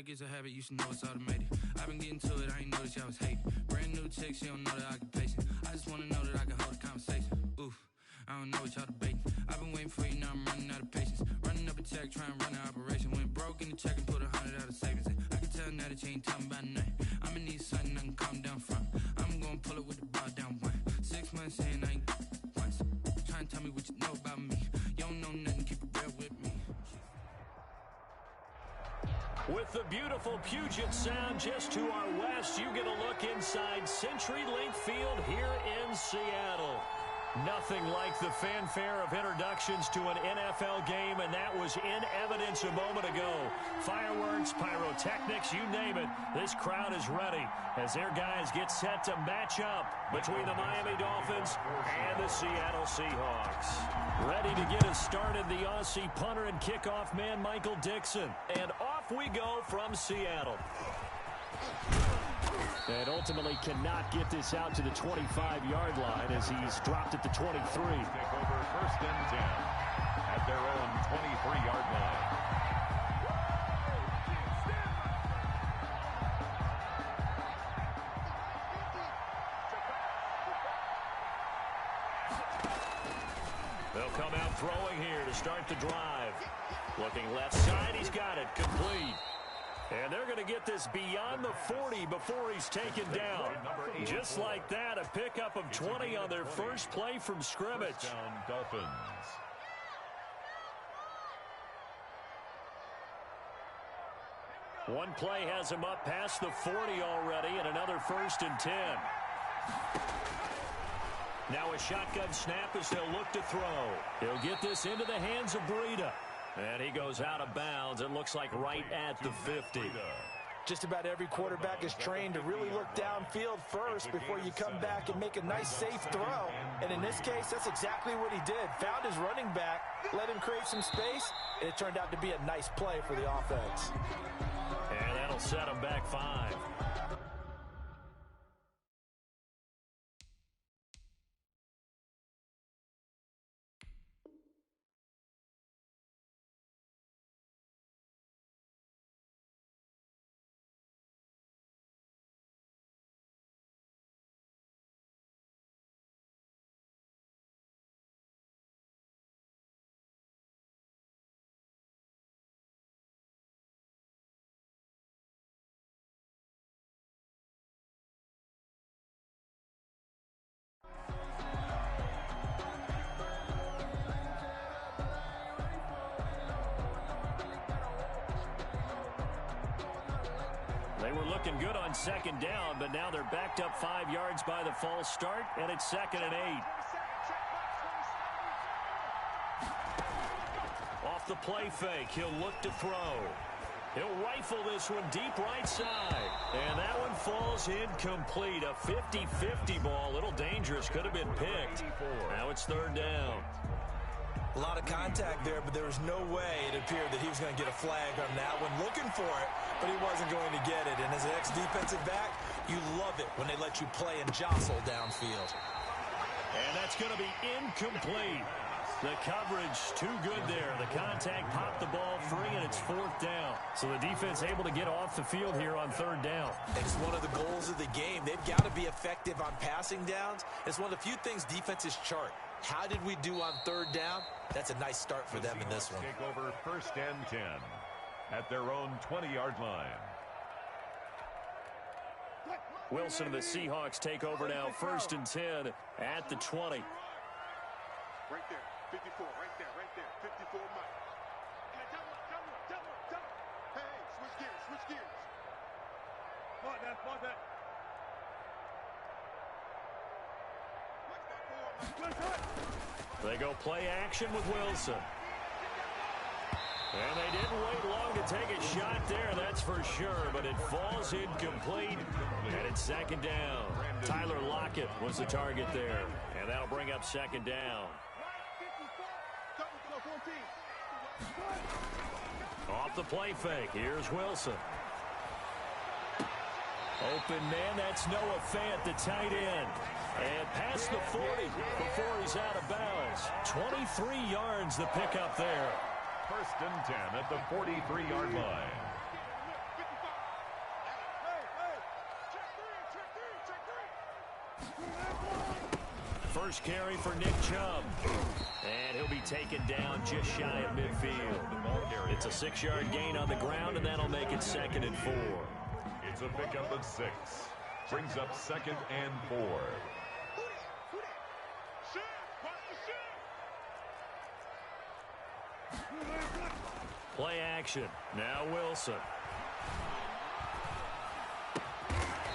like it's a habit, you should know it's automated. I've been getting to it, I ain't noticed y'all was hating. Brand new chick, she don't know the occupation. I just wanna know that I can hold a conversation. Oof, I don't know what y'all debating. I've been waiting for you, now I'm running out of patience. Running up a check, trying to run an operation. Went broke in the check and put 100 out of savings in. I can tell now that you ain't talking about nothing. I'ma need something I can calm down from. I'm gonna pull it with the bar down one. 6 months in, I ain't once. Trying to tell me what you know about me. You don't know nothing, keep it real with me. With the beautiful Puget Sound just to our west, you get a look inside CenturyLink Field here in Seattle. Nothing like the fanfare of introductions to an NFL game, and that was in evidence a moment ago. Fireworks, pyrotechnics, you name it. This crowd is ready as their guys get set to match up between the Miami Dolphins and the Seattle Seahawks. Ready to get us started, the Aussie punter and kickoff man, Michael Dixon. And off we go from Seattle. And ultimately cannot get this out to the 25-yard line as he's dropped at the 23. Take over 1st and 10 at their own 23-yard line. They'll come out throwing here to start the drive. Looking left side, he's got it, complete. And they're going to get this beyond the 40 before he's taken down. Just like that, a pickup of 20 on their first play from scrimmage. Dolphins. One play has him up past the 40 already, and another 1st and 10. Now a shotgun snap as they'll look to throw. He'll get this into the hands of Breida. And he goes out of bounds. It looks like right at the 50. Just about every quarterback is trained to really look downfield first before you come back and make a nice, safe throw. And in this case, that's exactly what he did. Found his running back, let him create some space, and it turned out to be a nice play for the offense. And that'll set him back 5. They were looking good on 2nd down, but now they're backed up 5 yards by the false start, and it's 2nd and 8. Off the play fake, he'll look to throw. He'll rifle this one deep right side, and that one falls incomplete. A 50-50 ball, a little dangerous, could have been picked. Now it's 3rd down. A lot of contact there, but there was no way it appeared that he was going to get a flag on that one. Looking for it, but he wasn't going to get it. And as an ex-defensive back, you love it when they let you play and jostle downfield. And that's going to be incomplete. The coverage too good there. The contact popped the ball free, and it's 4th down. So the defense able to get off the field here on 3rd down. It's one of the goals of the game. They've got to be effective on passing downs. It's one of the few things defenses chart. How did we do on 3rd down? That's a nice start for them in this one. Take over 1st and 10 at their own 20-yard line. Wilson and the Seahawks take over now, 1st and 10 at the 20. Right there, 54, right there, 54 Mike. Hey, switch gears. Mark that. They go play action with Wilson. And they didn't wait long to take a shot there, that's for sure, but it falls incomplete, and it's 2nd down. Tyler Lockett was the target there, and that'll bring up 2nd down. Off the play fake, here's Wilson. Open man, that's Noah Fant, the tight end. And past the 40 before he's out of bounds. 23 yards the pickup there. 1st and 10 at the 43-yard line. first carry for Nick Chubb. And he'll be taken down just shy of midfield. It's a 6-yard gain on the ground, and that'll make it 2nd and 4. It's a pickup of 6. Brings up 2nd and 4. Play action. Now Wilson.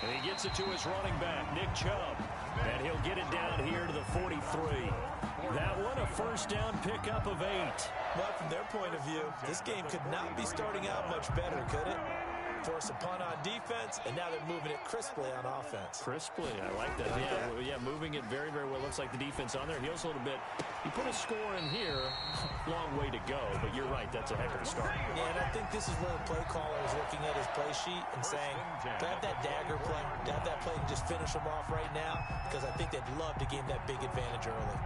And he gets it to his running back, Nick Chubb. And he'll get it down here to the 43. That one, a first down pickup of 8. Well, from their point of view, this game could not be starting out much better, could it? Force a punt on defense, and now they're moving it crisply on offense. Crisply, I like that. Yeah, moving it very, very well. Looks like the defense on there heals a little bit. You put a score in here, long way to go, but you're right, that's a heck of a start. Yeah, and I think this is where the play caller is looking at his play sheet and saying, do I have that dagger play? Do I have that play and just finish them off right now? Because I think they'd love to gain that big advantage early.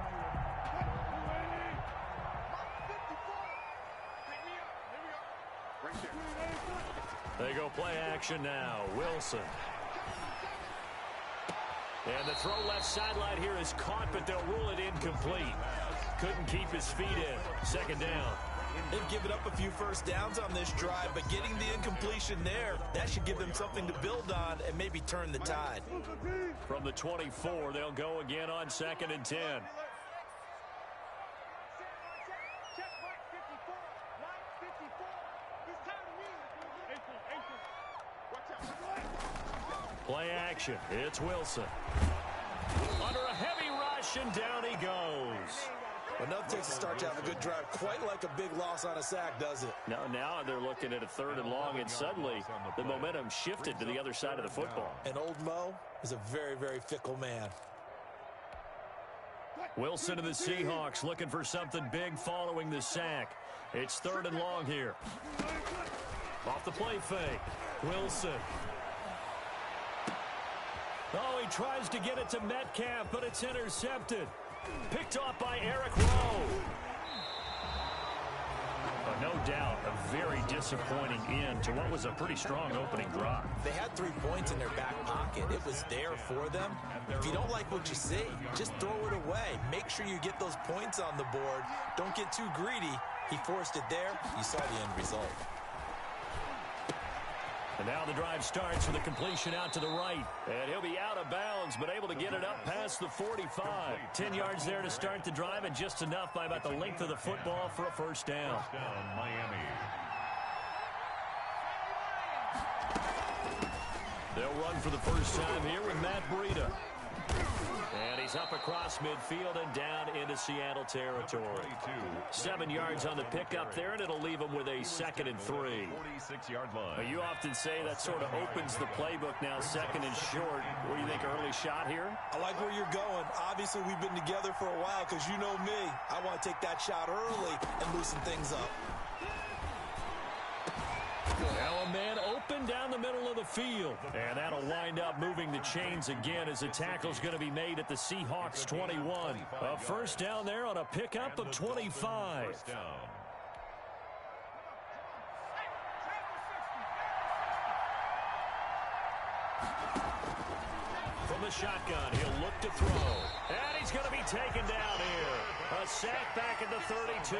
They go play action now. Wilson. And the throw left sideline here is caught, but they'll rule it incomplete. Couldn't keep his feet in. 2nd down. They've given up a few first downs on this drive, but getting the incompletion there, that should give them something to build on and maybe turn the tide. From the 24, they'll go again on 2nd and 10. Play action. It's Wilson. Under a heavy rush, and down he goes. Well, nothing takes a start to have a good drive quite like a big loss on a sack, does it? Now they're looking at a 3rd and long, and suddenly the momentum shifted to the other side of the football. And old Mo is a very, very fickle man. Wilson to the Seahawks looking for something big following the sack. It's 3rd and long here. Off the play fake. Wilson. Oh, he tries to get it to Metcalf, but it's intercepted. Picked off by Eric Rowe. No doubt, a very disappointing end to what was a pretty strong opening drive. They had 3 points in their back pocket. It was there for them. If you don't like what you see, just throw it away. Make sure you get those points on the board. Don't get too greedy. He forced it there. You saw the end result. And now the drive starts with a completion out to the right. And he'll be out of bounds, but able to get it up past the 45. 10 yards there to start the drive, and just enough by about the length of the football for a first down. First down, Miami. They'll run for the first time here with Matt Breida. And he's up across midfield and down into Seattle territory. 7 yards on the pickup there, and it'll leave him with a 2nd and 3. 46-yard line. You often say that sort of opens the playbook now, 2nd and short. What do you think, early shot here? I like where you're going. Obviously, we've been together for a while because you know me. I want to take that shot early and loosen things up. Now a man open down the middle of the field. And that'll wind up moving the chains again as the tackle's going to be made at the Seahawks 21. A first down there on a pickup of 25. First down. From the shotgun, he'll look to throw. And he's going to be taken down here. A sack back at the 32.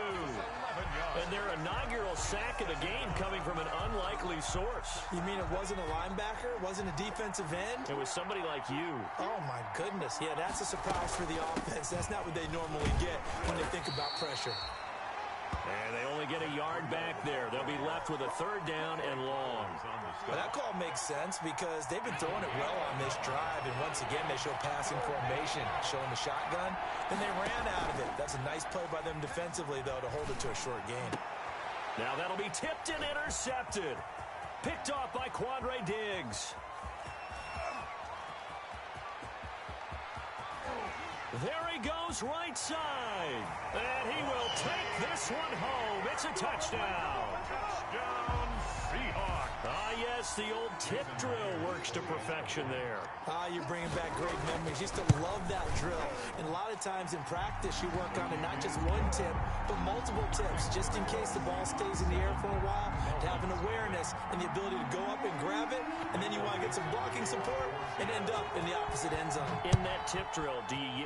And their inaugural sack of the game coming from an unlikely source. You mean it wasn't a linebacker? It wasn't a defensive end? It was somebody like you. Oh, my goodness. Yeah, that's a surprise for the offense. That's not what they normally get when they think about pressure. And they only get a yard back there. They'll be left with a 3rd down and long. Well, that call makes sense because they've been throwing it well on this drive, and once again they show passing formation, showing the shotgun. Then they ran out of it. That's a nice play by them defensively, though, to hold it to a short gain. Now that'll be tipped and intercepted. Picked off by Quandre Diggs. There he goes, right side. And he will take this one home. It's a touchdown. Touchdown, Seahawks. Ah, yes, the old tip drill works to perfection there. Ah, you're bringing back great memories. Used to love that drill. And a lot of times in practice, you work on it not just one tip, but multiple tips, just in case the ball stays in the air for a while, to have an awareness and the ability to go up and grab it, and then you want to get some blocking support and end up in the opposite end zone. In that tip drill,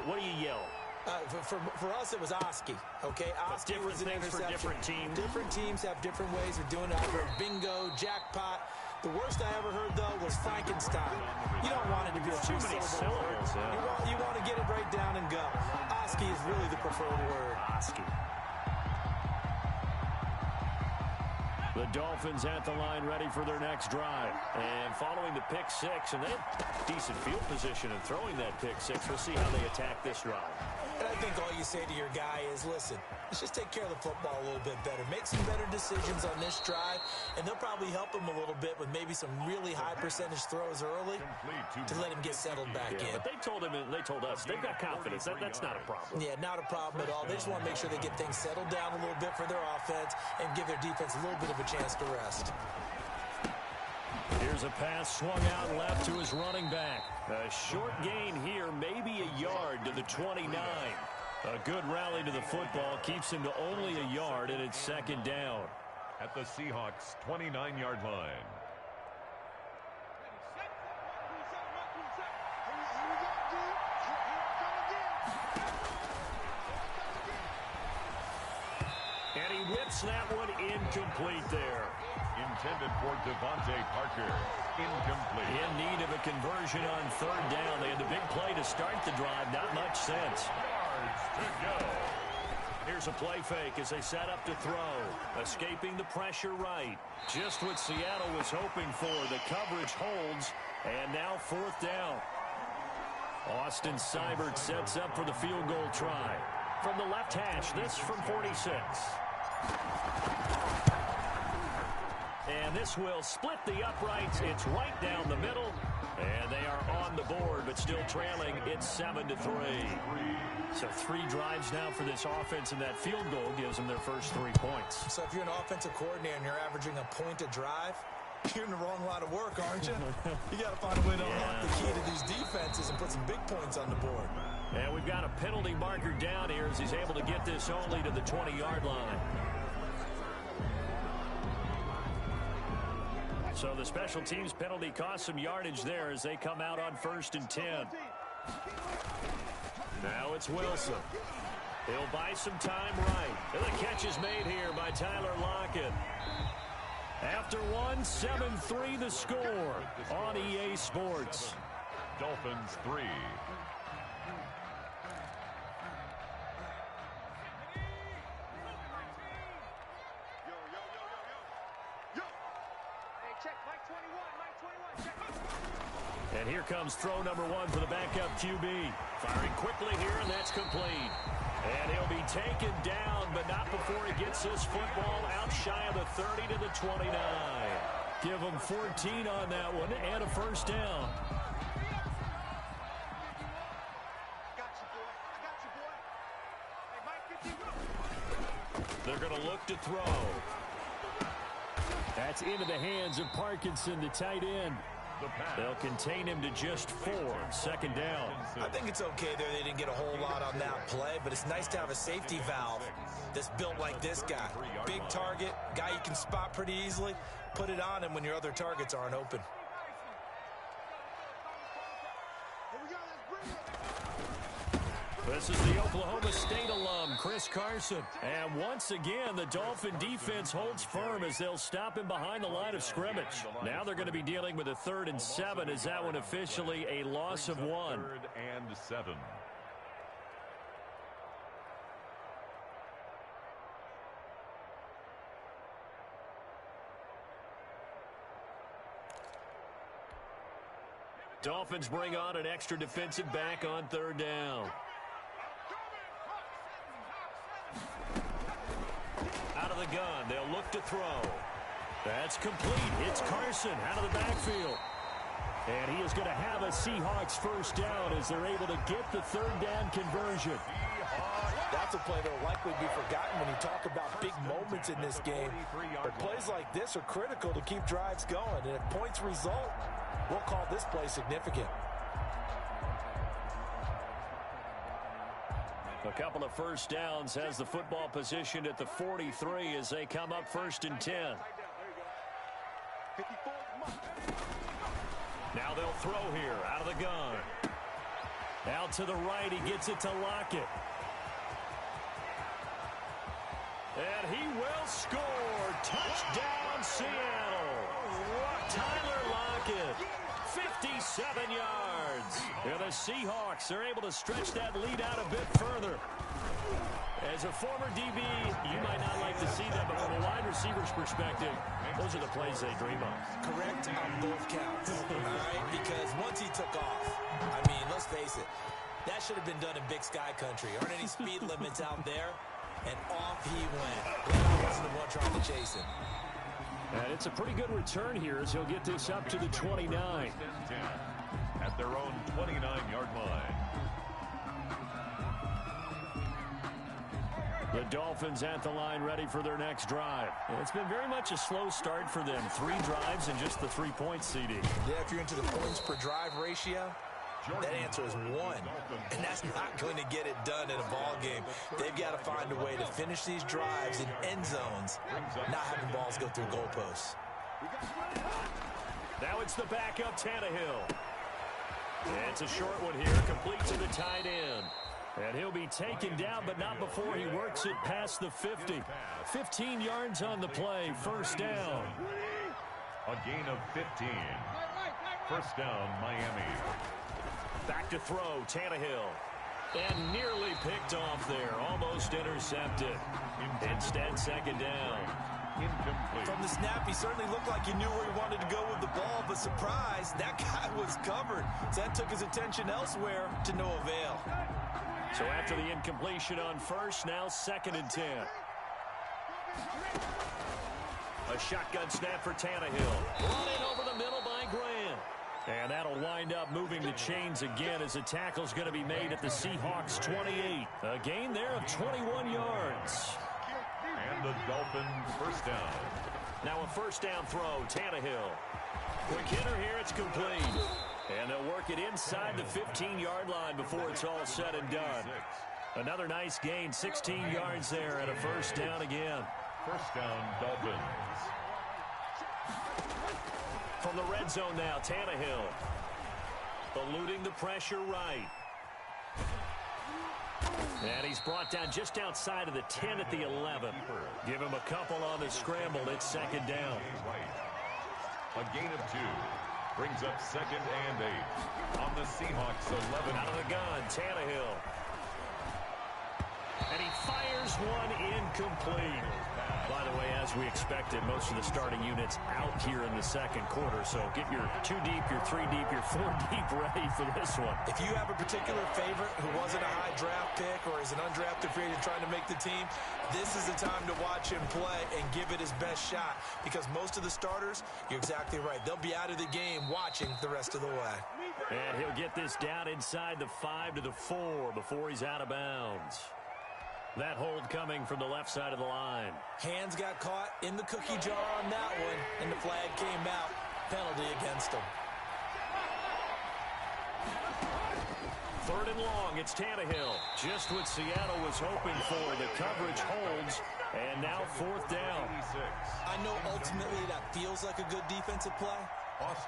what do you yell? For us, it was Oski. Okay, Oski was an interception. For different teams. Different teams have different ways of doing it. I've heard bingo, jackpot. The worst I ever heard, though, was Frankenstein. You don't want it to be a too many syllables. You want to get it right down and go. Oski is really the preferred word. Oski. The Dolphins at the line ready for their next drive. And following the pick six, and they have decent field position in throwing that pick six. We'll see how they attack this drive. And I think all you say to your guy is, listen, let's just take care of the football a little bit better. Make some better decisions on this drive, and they'll probably help him a little bit with maybe some really high percentage throws early to let him get settled back in. But they told him, and they told us, they've got confidence. That's not a problem. Yeah, not a problem at all. They just want to make sure they get things settled down a little bit for their offense and give their defense a little bit of a chance to rest. Here's a pass swung out left to his running back. A short gain here, maybe a yard to the 29. A good rally to the football keeps him to only a yard, and it's second down. At the Seahawks' 29-yard line. And he whips that one incomplete there. Intended for Devontae Parker. Incomplete. In need of a conversion on third down. They had the big play to start the drive. Not much sense. Yards to go. Here's a play fake as they set up to throw. Escaping the pressure right. Just what Seattle was hoping for. The coverage holds. And now fourth down. Austin Seibert sets up for the field goal try. From the left hash, this from 46. And this will split the uprights. It's right down the middle. And they are on the board, but still trailing. It's 7-3. So 3 drives now for this offense, and that field goal gives them their first 3 points. So if you're an offensive coordinator and you're averaging a point a drive, you're in the wrong line of work, aren't you? You got to find a way to unlock the key to these defenses and put some big points on the board. And we've got a penalty marker down here as he's able to get this only to the 20-yard line. So the special teams penalty cost some yardage there as they come out on 1st and 10. Now it's Wilson. He'll buy some time right. And the catch is made here by Tyler Lockett. After 7-3 the score on EA Sports. Dolphins 3. And here comes throw number 1 for the backup QB. Firing quickly here, and that's complete. And he'll be taken down, but not before he gets this football out shy of the 30 to the 29. Give him 14 on that one and a first down. They're going to look to throw. That's into the hands of Parkinson, the tight end. They'll contain him to just 4. Second down. I think it's okay there. They didn't get a whole lot on that play, but it's nice to have a safety valve that's built like this guy. Big target, guy you can spot pretty easily. Put it on him when your other targets aren't open. This is the Oklahoma State alum, Chris Carson. And once again, the Dolphin defense holds firm as they'll stop him behind the line of scrimmage. Now they're going to be dealing with a 3rd and 7. Is that one officially a loss of 1? 3rd and 7. Dolphins bring on an extra defensive back on 3rd down. Out of the gun, they'll look to throw. That's complete. It's Carson out of the backfield. And he is going to have a Seahawks first down as they're able to get the 3rd down conversion. That's a play that will likely be forgotten when you talk about big moments in this game. But plays like this are critical to keep drives going. And if points result, we'll call this play significant. A couple of first downs has the football positioned at the 43 as they come up 1st and 10. Now they'll throw here out of the gun. Out to the right, he gets it to Lockett. And he will score. Touchdown, Seattle. Tyler Lockett, 57 yards. And the Seahawks are able to stretch that lead out a bit further. As a former DB, you might not like to see that, but from a wide receiver's perspective, those are the plays they dream of. Correct on both counts, all right? Because once he took off, I mean, let's face it, that should have been done in Big Sky Country. Aren't any speed limits out there? And off he went. He wasn't the one trying to chase him. And it's a pretty good return here as he'll get this up to the 29. At their own 29-yard line. The Dolphins at the line ready for their next drive. It's been very much a slow start for them. 3 drives and just the 3 points, CD. Yeah, if you're into the points per drive ratio, that answer is 1. And that's not going to get it done in a ball game. They've got to find a way to finish these drives in end zones, not having balls go through goalposts. Now it's the backup Tannehill. It's a short one here, complete to the tight end. And he'll be taken down, but not before he works it past the 50. 15 yards on the play, first down. A gain of 15. First down, Miami. Back to throw, Tannehill. And nearly picked off there, almost intercepted. Instead, second down. Incomplete. From the snap, he certainly looked like he knew where he wanted to go with the ball, but surprise, that guy was covered. So that took his attention elsewhere to no avail. So after the incompletion on first, now 2nd and 10. A shotgun snap for Tannehill. Run in over the middle by Grant. And that'll wind up moving the chains again as the tackle's going to be made at the Seahawks 28. A gain there of 21 yards. And the Dolphins first down. Now a first down throw, Tannehill. Quick hitter here, it's complete. And they'll work it inside the 15-yard line before it's all said and done. Another nice gain, 16 yards there, and a first down again. First down, Dolphins. From the red zone now, Tannehill. Eluding the pressure right. And he's brought down just outside of the 10 at the 11. Give him a couple on the scramble. It's second down. A gain of 2. Brings up 2nd and 8. On the Seahawks 11. Out of the gun, Tannehill. And he fires one incomplete. By the way, as we expected, most of the starting units out here in the second quarter. So get your 2 deep, your 3 deep, your 4 deep ready for this one. If you have a particular favorite who wasn't a high draft pick or is an undrafted free agent trying to make the team, this is the time to watch him play and give it his best shot. Because most of the starters, you're exactly right, they'll be out of the game watching the rest of the way. And he'll get this down inside the 5 to the 4 before he's out of bounds. That hold coming from the left side of the line. Hands got caught in the cookie jar on that one, and the flag came out. Penalty against him. 3rd and long, it's Tannehill. Just what Seattle was hoping for. The coverage holds, and now 4th down. I know ultimately that feels like a good defensive play,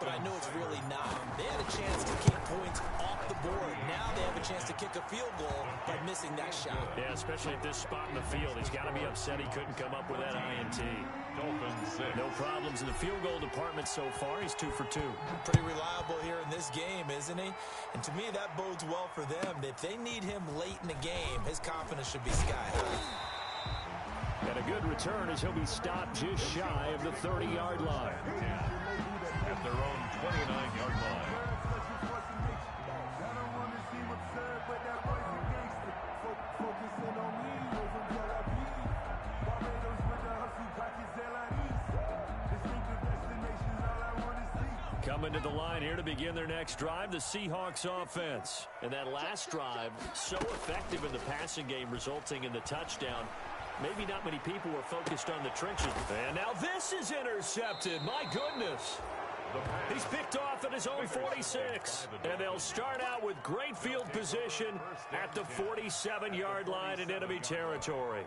but I know it's really not. They had a chance to kick points off the board. Now they have a chance to kick a field goal by missing that shot. Yeah, especially at this spot in the field. He's got to be upset he couldn't come up with that INT. Dolphins 6. No problems in the field goal department so far. He's 2 for 2. Pretty reliable here in this game, isn't he? And to me, that bodes well for them. If they need him late in the game, his confidence should be sky high. And a good return as he'll be stopped just shy of the 30-yard line. At their own 29-yard line. Coming to the line here to begin their next drive, the Seahawks offense. And that last drive, so effective in the passing game, resulting in the touchdown. Maybe not many people were focused on the trenches. And now this is intercepted. My goodness. He's picked off at his own 46. And they'll start out with great field position at the 47-yard line in enemy territory.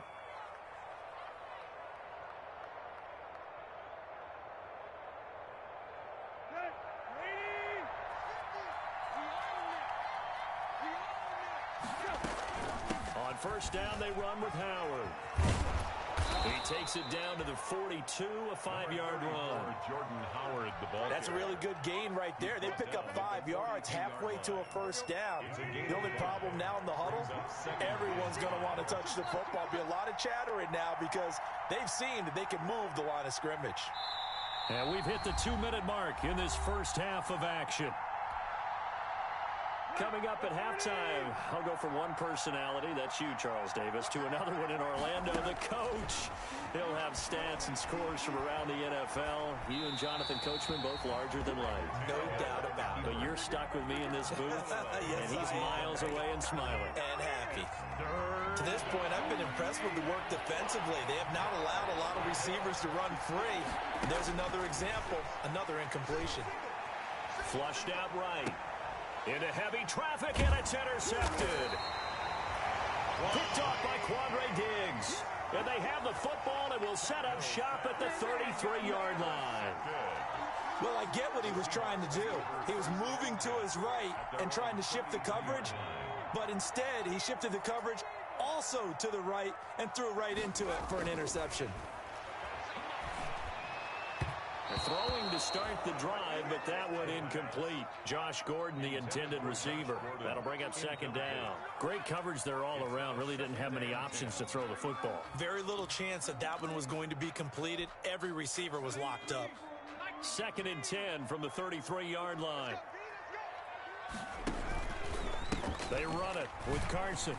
On first down, they run with Howard. He takes it down to the 42, a 5-yard run. Jordan Howard, the ball. That's a really good gain right there. They pick up 5 yards halfway to a first down. The only problem now in the huddle, everyone's going to want to touch the football. There'll be a lot of chatter right now because they've seen that they can move the line of scrimmage. And we've hit the 2-minute mark in this first half of action. Coming up at halftime, I'll go from one personality, that's you, Charles Davis, to another one in Orlando, the coach. He'll have stats and scores from around the NFL. You and Jonathan Coachman, both larger than life. No doubt about it. But you're stuck with me in this booth, Yes, and he's miles away and smiling. And happy. To this point, I've been impressed with the work defensively. They have not allowed a lot of receivers to run free. There's another example, another incompletion. Flushed out right. Into heavy traffic, and it's intercepted. Picked off by Quandre Diggs. And they have the football and will set up shop at the 33-yard line. Well, I get what he was trying to do. He was moving to his right and trying to shift the coverage, but instead he shifted the coverage also to the right and threw right into it for an interception. Throwing to start the drive, but that one incomplete. Josh Gordon, the intended receiver. That'll bring up second down. Great coverage there all around. Really didn't have many options to throw the football. Very little chance that that one was going to be completed. Every receiver was locked up. 2nd and 10 from the 33-yard line. They run it with Carson.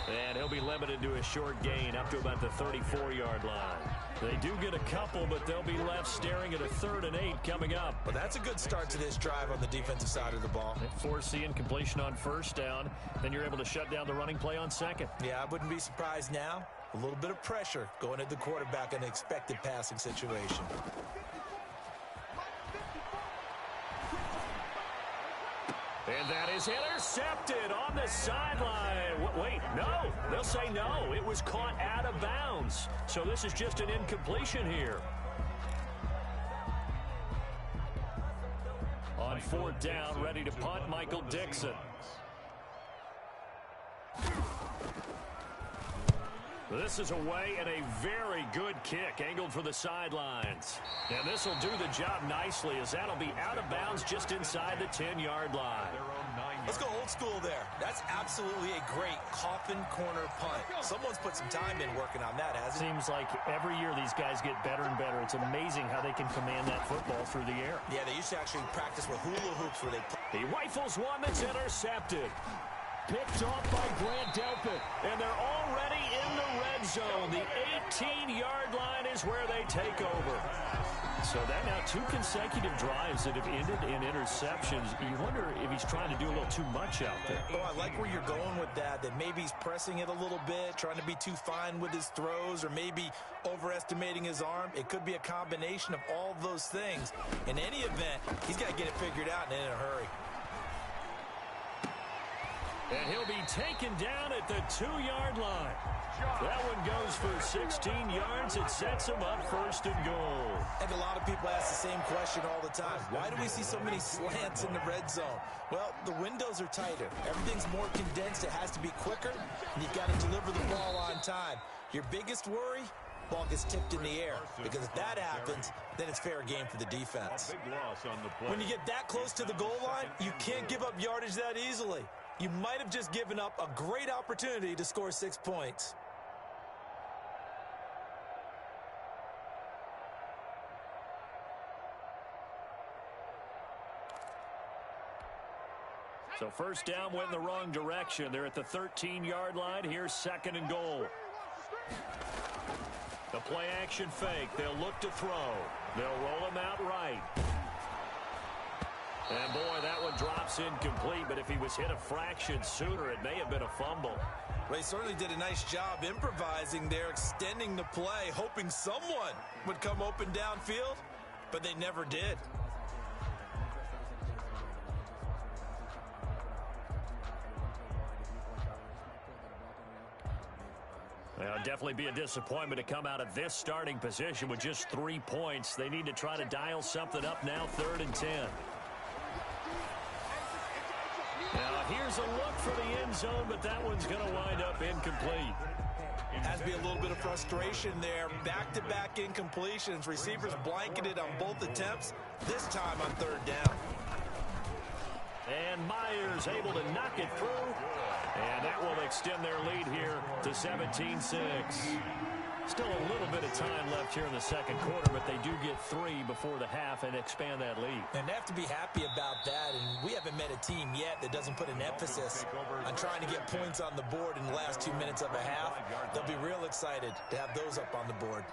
And he'll be limited to a short gain up to about the 34-yard line. They do get a couple, but they'll be left staring at a 3rd and 8 coming up. Well, that's a good start to this drive on the defensive side of the ball. Force the incompletion on first down. Then you're able to shut down the running play on second. Yeah, I wouldn't be surprised now. A little bit of pressure going at the quarterback in an expected passing situation. And that is intercepted on the sideline. Wait, no. They'll say no. It was caught out of bounds. So this is just an incompletion here. On 4th down, ready to punt, Michael Dixon. This is away and a very good kick angled for the sidelines. And this will do the job nicely as that'll be out of bounds just inside the 10-yard line. Let's go old school there. That's absolutely a great coffin corner punt. Someone's put some time in working on that, hasn't it? Seems like every year these guys get better and better. It's amazing how they can command that football through the air. Yeah, they used to actually practice with hula hoops where they play. He rifles one that's intercepted. Picked off by Grant Delpit. And they're already in the red zone. The 18-yard line is where they take over. So that now 2 consecutive drives that have ended in interceptions. You wonder if he's trying to do a little too much out there. Oh, I like where you're going with that maybe he's pressing it a little bit, trying to be too fine with his throws, or maybe overestimating his arm. It could be a combination of all of those things. In any event, he's got to get it figured out and in a hurry. And he'll be taken down at the 2-yard line. That one goes for 16 yards. It sets him up 1st and goal. And a lot of people ask the same question all the time. Why do we see so many slants in the red zone? Well, the windows are tighter. Everything's more condensed. It has to be quicker, and you've got to deliver the ball on time. Your biggest worry? Ball gets tipped in the air, because if that happens, then it's fair game for the defense. When you get that close to the goal line, you can't give up yardage that easily. You might have just given up a great opportunity to score 6 points. So 1st down went in the wrong direction. They're at the 13-yard line. Here's 2nd and goal. The play action fake. They'll look to throw. They'll roll him out right. And boy, that one drops incomplete, but if he was hit a fraction sooner, it may have been a fumble. Well, he certainly did a nice job improvising there, extending the play, hoping someone would come open downfield, but they never did. Well, definitely be a disappointment to come out of this starting position with just 3 points. They need to try to dial something up now, 3rd and 10. Now, here's a look for the end zone, but that one's going to wind up incomplete. As to be a little bit of frustration there. Back-to-back incompletions. Receivers blanketed on both attempts, this time on third down. And Myers able to knock it through. And that will extend their lead here to 17-6. Still a little bit of time left here in the second quarter, but they do get 3 before the half and expand that lead. And they have to be happy about that, and we haven't met a team yet that doesn't put an emphasis on trying to get points on the board in the last 2 minutes of a half. They'll be real excited to have those up on the board.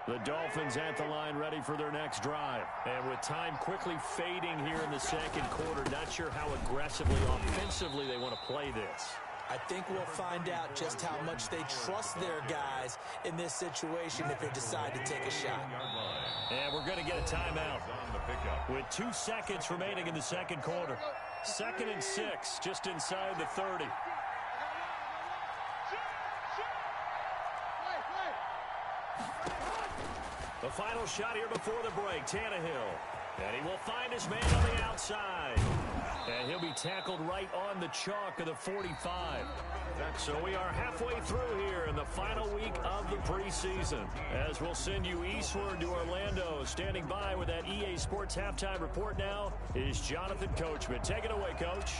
The Dolphins at the line ready for their next drive. And with time quickly fading here in the second quarter, not sure how aggressively, offensively they want to play this. I think we'll find out just how much they trust their guys in this situation if they decide to take a shot. And we're going to get a timeout with 2 seconds remaining in the second quarter. 2nd and 6, just inside the 30. The final shot here before the break, Tannehill. And he will find his man on the outside. And he'll be tackled right on the chalk of the 45. So we are halfway through here in the final week of the preseason. As we'll send you eastward to Orlando. Standing by with that EA Sports Halftime Report now is Jonathan Coachman. Take it away, Coach.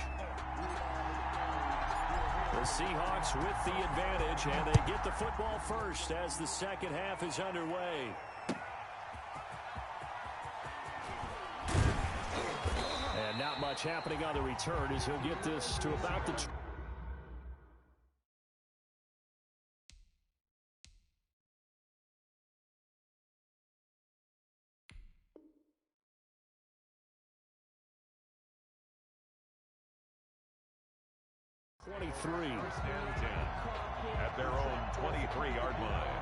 The Seahawks with the advantage, and they get the football first as the second half is underway. And not much happening on the return as he'll get this to about the... First and 10 at their own 23-yard line.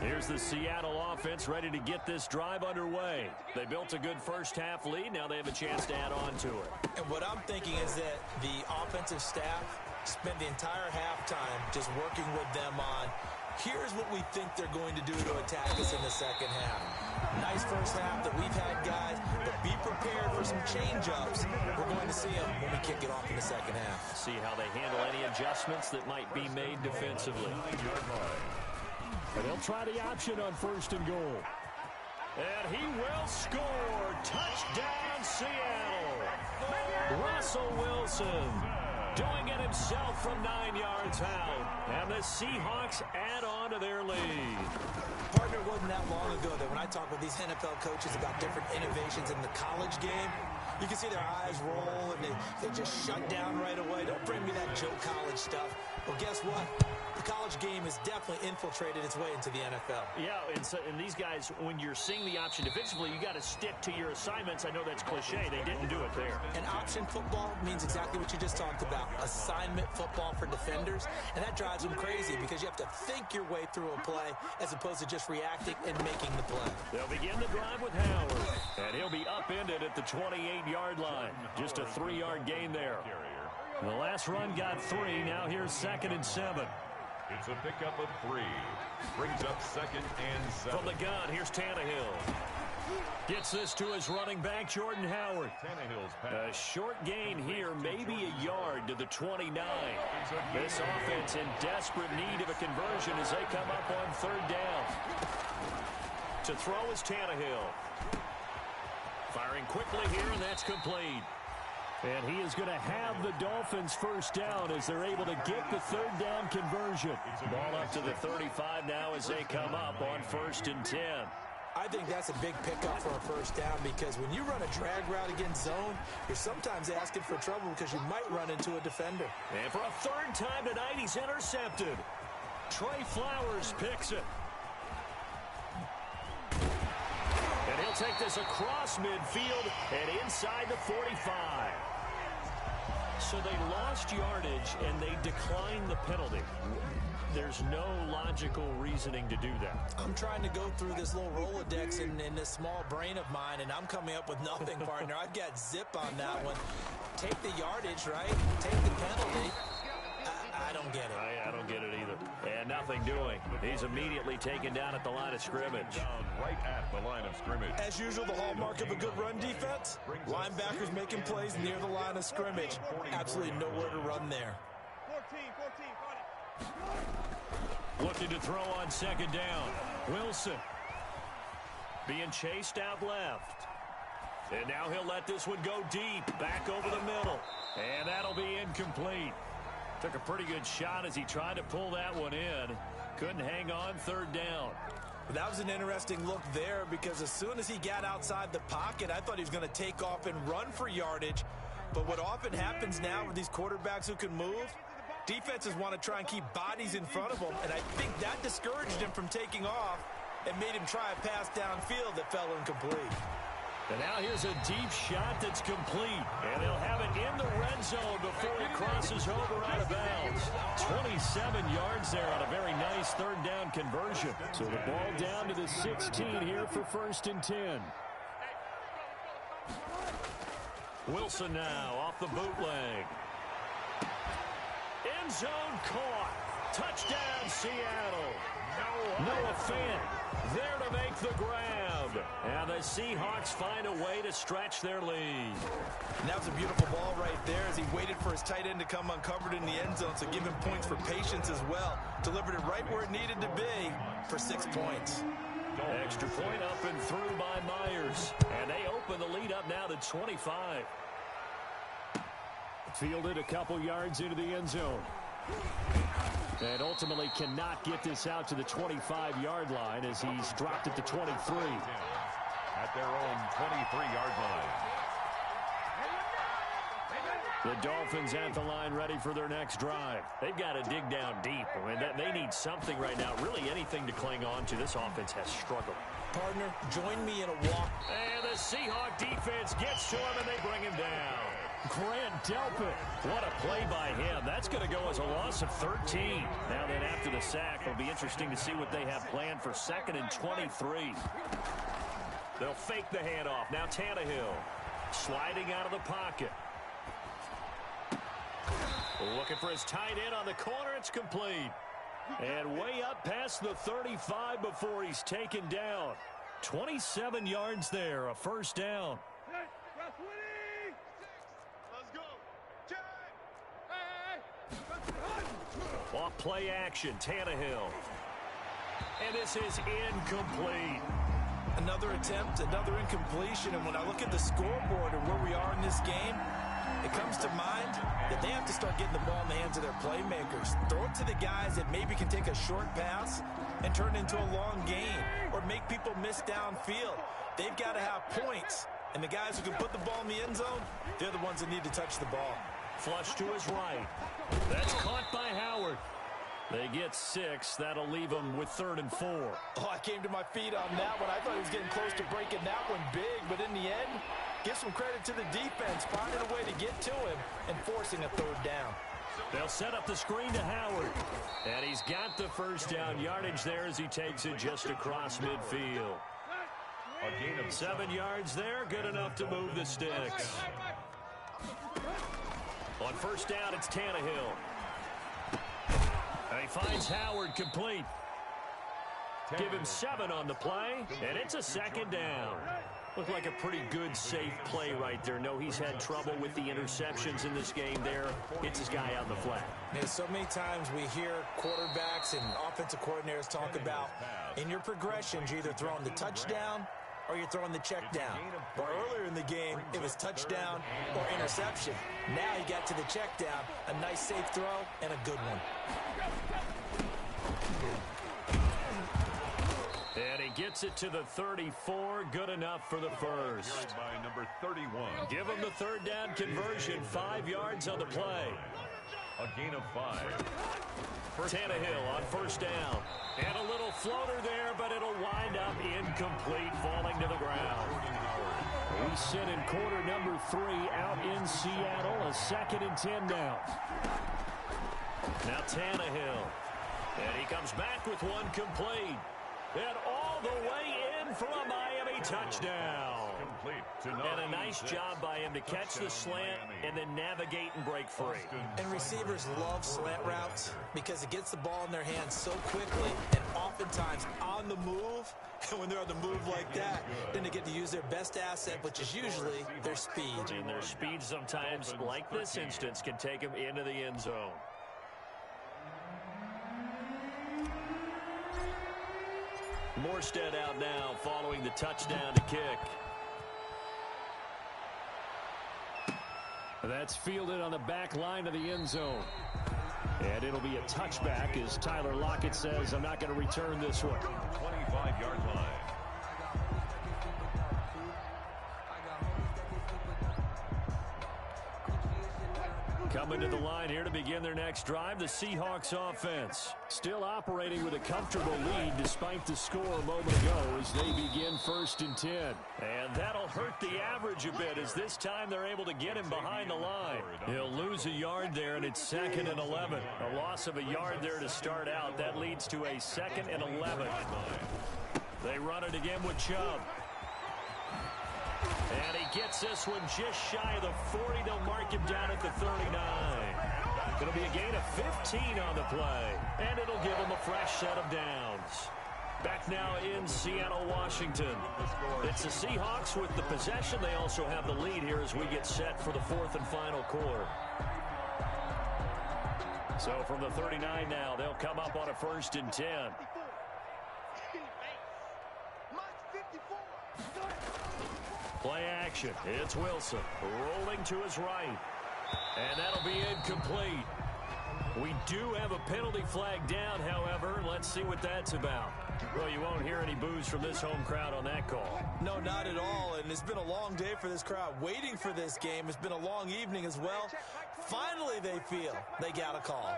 Here's the Seattle offense ready to get this drive underway. They built a good first-half lead. Now they have a chance to add on to it. And what I'm thinking is that the offensive staff spent the entire halftime just working with them on, here's what we think they're going to do to attack us in the second half. Nice first half that we've had, guys, but be prepared for some change-ups. We're going to see them when we kick it off in the second half. See how they handle any adjustments that might be made defensively. And they'll try the option on 1st and goal. And he will score. Touchdown, Seattle. Russell Wilson doing it himself from 9 yards out. And the Seahawks add on to their lead. Partner, wasn't that long ago that when I talk with these NFL coaches about different innovations in the college game, you can see their eyes roll and they just shut down right away. Don't bring me that Joe College stuff. Well, guess what? The college game has definitely infiltrated its way into the NFL. Yeah, and these guys, when you're seeing the option defensively, you got to stick to your assignments. I know that's cliche. They didn't do it there. And option football means exactly what you just talked about. Assignment football for defenders. And that drives them crazy because you have to think your way through a play as opposed to just reacting and making the play. They'll begin the drive with Howard. And he'll be upended at the 28-yard line. Just a 3-yard gain there. The last run got 3. Now here's 2nd and 7. It's a pickup of 3. Brings up 2nd and 7. From the gun, here's Tannehill. Gets this to his running back, Jordan Howard. Tannehill's pass. A short gain here, maybe a yard to the 29. This offense in desperate need of a conversion as they come up on 3rd down. To throw is Tannehill. Firing quickly here, and that's complete. And he is going to have the Dolphins first down as they're able to get the 3rd down conversion. Ball up to the 35 now as they come up on 1st and 10. I think that's a big pickup for a first down because when you run a drag route against zone, you're sometimes asking for trouble because you might run into a defender. And for a 3rd time tonight, he's intercepted. Trey Flowers picks it. And he'll take this across midfield and inside the 45. So they lost yardage and they declined the penalty. There's no logical reasoning to do that. I'm trying to go through this little Rolodex in this small brain of mine, and I'm coming up with nothing, partner. I've got zip on that one. Take the yardage, right? Take the penalty. I don't get it. I don't get it either. And nothing doing. He's immediately taken down at the line of scrimmage. Down right at the line of scrimmage. As usual, the hallmark of a good run defense, linebackers making plays near the line of scrimmage. Absolutely nowhere to run there. 14, Looking to throw on second down. Wilson being chased out left. And now he'll let this one go deep, back over the middle. And that'll be incomplete. Took a pretty good shot as he tried to pull that one in. Couldn't hang on third down. That was an interesting look there because as soon as he got outside the pocket, I thought he was going to take off and run for yardage. But what often happens now with these quarterbacks who can move, defenses want to try and keep bodies in front of them, and I think that discouraged him from taking off and made him try a pass downfield that fell incomplete. And now here's a deep shot that's complete. And they'll have it in the red zone before it crosses over out of bounds. 27 yards there on a very nice third down conversion. So the ball down to the 16 here for 1st and 10. Wilson now off the bootleg. End zone caught. Touchdown, Seattle. Noah Fant there to make the grab. And the Seahawks find a way to stretch their lead. And that was a beautiful ball right there as he waited for his tight end to come uncovered in the end zone, so give him points for patience as well. Delivered it right where it needed to be for 6 points. Extra point up and through by Myers. And they open the lead up now to 25. Fielded a couple yards into the end zone. And ultimately cannot get this out to the 25-yard line as he's dropped it to 23. At their own 23-yard line. The Dolphins at the line ready for their next drive. They've got to dig down deep. I mean, they need something right now, really anything to cling on to. This offense has struggled. Partner, join me in a walk. And the Seahawk defense gets to him, and they bring him down. Grant Delpit. What a play by him. That's going to go as a loss of 13. Now then, after the sack, it'll be interesting to see what they have planned for 2nd and 23. They'll fake the handoff. Now Tannehill sliding out of the pocket. Looking for his tight end on the corner. It's complete. And way up past the 35 before he's taken down. 27 yards there, a 1st down. Off play action, Tannehill. And this is incomplete. Another attempt, another incompletion, and when I look at the scoreboard and where we are in this game, it comes to mind that they have to start getting the ball in the hands of their playmakers. Throw it to the guys that maybe can take a short pass and turn it into a long gain or make people miss downfield. They've got to have points, and the guys who can put the ball in the end zone, they're the ones that need to touch the ball. Flush to his right. That's caught by Howard. They get 6. That'll leave them with 3rd and 4. Oh, I came to my feet on that one. I thought he was getting close to breaking that one big, but in the end, give some credit to the defense, finding a way to get to him and forcing a 3rd down. They'll set up the screen to Howard. And he's got the 1st down yardage there as he takes it just across midfield. A gain of 7 yards there, good enough to move the sticks. On 1st down, it's Tannehill. And he finds Howard complete. Give him 7 on the play, and it's a 2nd down. Looked like a pretty good, safe play right there. No, he's had trouble with the interceptions in this game there. Hits his guy out in the flat. Man, so many times we hear quarterbacks and offensive coordinators talk about in your progressions, you're either throwing the touchdown or you're throwing the check down. But earlier in the game, it was touchdown or interception. Now he got to the check down, a nice safe throw, and a good one. And he gets it to the 34, good enough for the 1st. by number 31. Give him the 3rd down conversion, 5 yards on the play. A gain of 5. Tannehill on 1st down. And a little floater there, but it'll wind up incomplete, falling to the ground. We sit in quarter number 3 out in Seattle, a 2nd and 10 now. Now Tannehill. And he comes back with one complete. And all the way in for a Miami touchdown. And a nice job by him to catch the slant and then navigate and break free. And receivers love slant routes because it gets the ball in their hands so quickly and oftentimes on the move. And when they're on the move like that, then they get to use their best asset, which is usually their speed. And their speed sometimes, like this instance, can take them into the end zone. Morstead out now following the touchdown to kick. That's fielded on the back line of the end zone. And it'll be a touchback as Tyler Lockett says, I'm not going to return this one. 25-yard line. Coming to the line here to begin their next drive, the Seahawks offense. Still operating with a comfortable lead despite the score a moment ago as they begin 1st and 10. And that'll hurt the average a bit as this time they're able to get him behind the line. He'll lose a yard there, and it's 2nd and 11. A loss of a yard there to start out. That leads to a 2nd and 11. They run it again with Chubb. And he gets this one just shy of the 40. They'll mark him down at the 39. It'll be a gain of 15 on the play. And it'll give him a fresh set of downs. Back now in Seattle, Washington. It's the Seahawks with the possession. They also have the lead here as we get set for the 4th and final quarter. So from the 39 now, they'll come up on a 1st and 10. Play action. It's Wilson rolling to his right. And that'll be incomplete. We do have a penalty flag down, however. Let's see what that's about. Well, you won't hear any boos from this home crowd on that call. No, not at all. And it's been a long day for this crowd waiting for this game. It's been a long evening as well. Finally, they feel they got a call.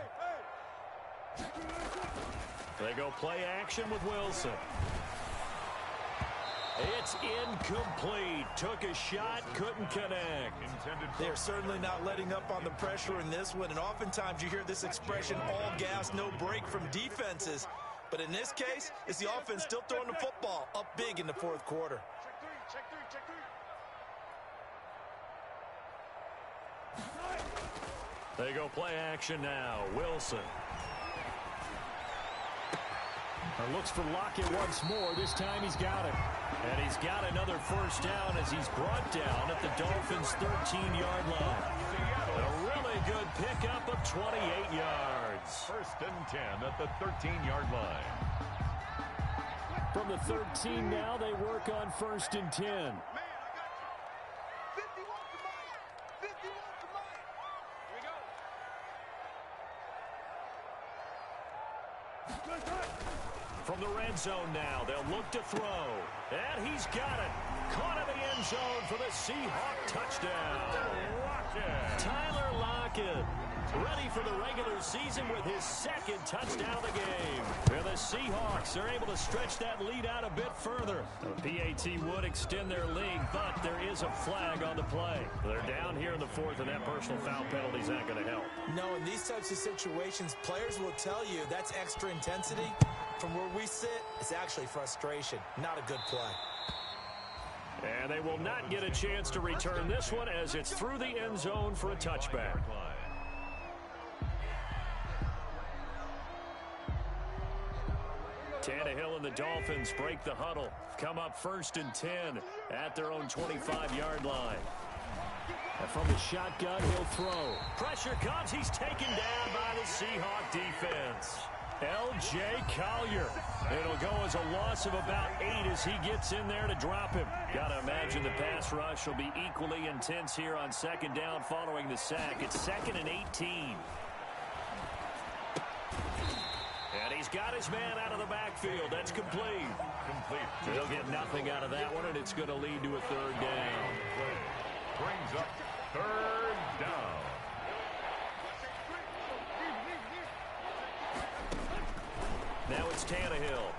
They go play action with Wilson. It's incomplete. Took a shot, couldn't connect. They're certainly not letting up on the pressure in this one, and oftentimes you hear this expression, all gas, no break from defenses. But in this case, it's the offense still throwing the football up big in the 4th quarter. They go play action now. Wilson. Looks for Lockett once more. This time he's got it. And he's got another 1st down as he's brought down at the Dolphins' 13-yard line. A really good pickup of 28 yards. 1st and 10 at the 13-yard line. From the 13 now, they work on 1st and 10. From the red zone now, they'll look to throw. And he's got it. Caught in the end zone for the Seahawk touchdown. Tyler Lockett, ready for the regular season with his 2nd touchdown of the game. And the Seahawks are able to stretch that lead out a bit further. The PAT would extend their lead, but there is a flag on the play. They're down here in the 4th, and that personal foul penalty is not going to help. No, in these types of situations, players will tell you that's extra intensity. From where we sit, it's actually frustration, not a good play. And they will not get a chance to return this one as it's through the end zone for a touchback. Tannehill and the Dolphins break the huddle. Come up 1st and 10 at their own 25-yard line. And from the shotgun, he'll throw. Pressure comes. He's taken down by the Seahawk defense. L.J. Collier. It'll go as a loss of about 8 as he gets in there to drop him. Got to imagine the pass rush will be equally intense here on 2nd down following the sack. It's 2nd and 18. And he's got his man out of the backfield. That's complete. He'll get nothing out of that one, and it's going to lead to a 3rd down. Brings up 3rd down. Now it's Tannehill.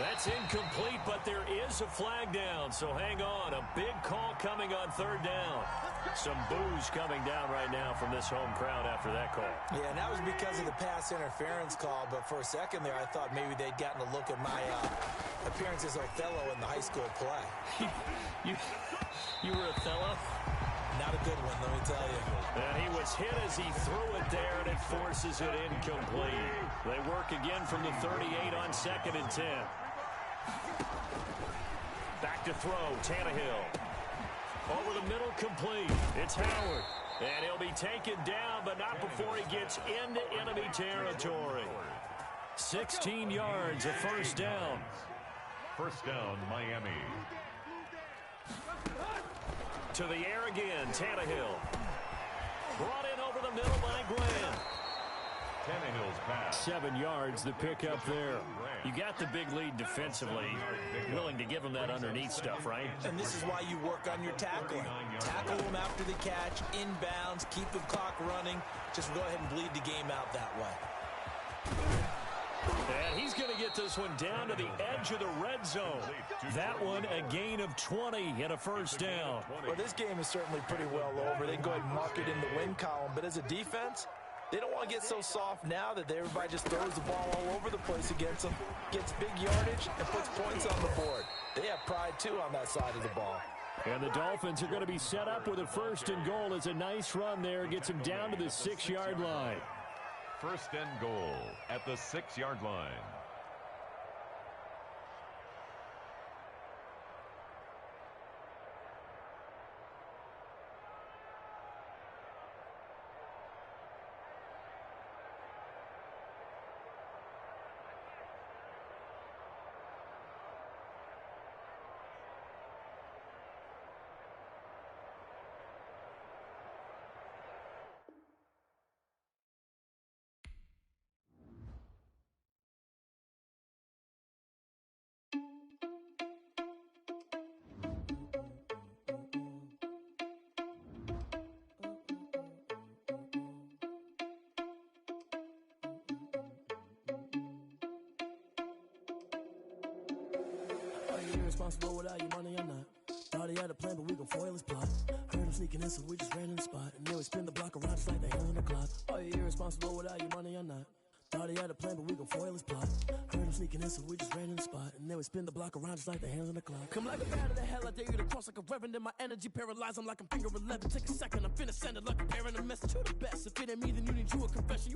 That's incomplete, but there is a flag down, so hang on. A big call coming on third down. Some boos coming down right now from this home crowd after that call. Yeah, and that was because of the pass interference call, but for a second there, I thought maybe they'd gotten a look at my appearance as Othello in the high school play. You were Othello? Not a good one, let me tell you. And he was hit as he threw it there, and it forces it incomplete. They work again from the 38 on 2nd and 10. Back to throw, Tannehill. Over the middle, complete. It's Howard. And he'll be taken down, but not before he gets into enemy territory. 16 yards, a first down. First down, Miami. To the air again, Tannehill. Brought in over the middle by Graham. Tannehill's pass. 7 yards, the pickup there. You got the big lead defensively. Willing to give them that underneath stuff, right? And this is why you work on your tackling. Tackle them after the catch, inbounds, keep the clock running. Just go ahead and bleed the game out that way. And he's going to get this one down to the edge of the red zone. That one, a gain of 20 and a first down. Well, this game is certainly pretty well over. They can go ahead and mark it in the win column. But as a defense, they don't want to get so soft now that everybody just throws the ball all over the place against them, gets big yardage, and puts points on the board. They have pride, too, on that side of the ball. And the Dolphins are going to be set up with a first and goal. It's a nice run there. Gets them down to the 6-yard line. First and goal at the 6-yard line. Irresponsible without your money or not. Thought he had a plan, but we gon' foil his plot. Heard him sneaking in, so we just ran in the spot. And then we spin the block around just like the hands on the clock. Are you irresponsible without your money or not? Thought he had a plan, but we gon' foil his plot. Heard him sneaking in, so we just ran in the spot. And then we spin the block around just like the hands on the clock. Come like a bat of the hell, I dare you to cross like a reverend. In my energy paralyzed, I'm like I'm finger 11. Take a second, I'm finna send it like a parent. A message to the best. If it ain't me, then you need you a confession.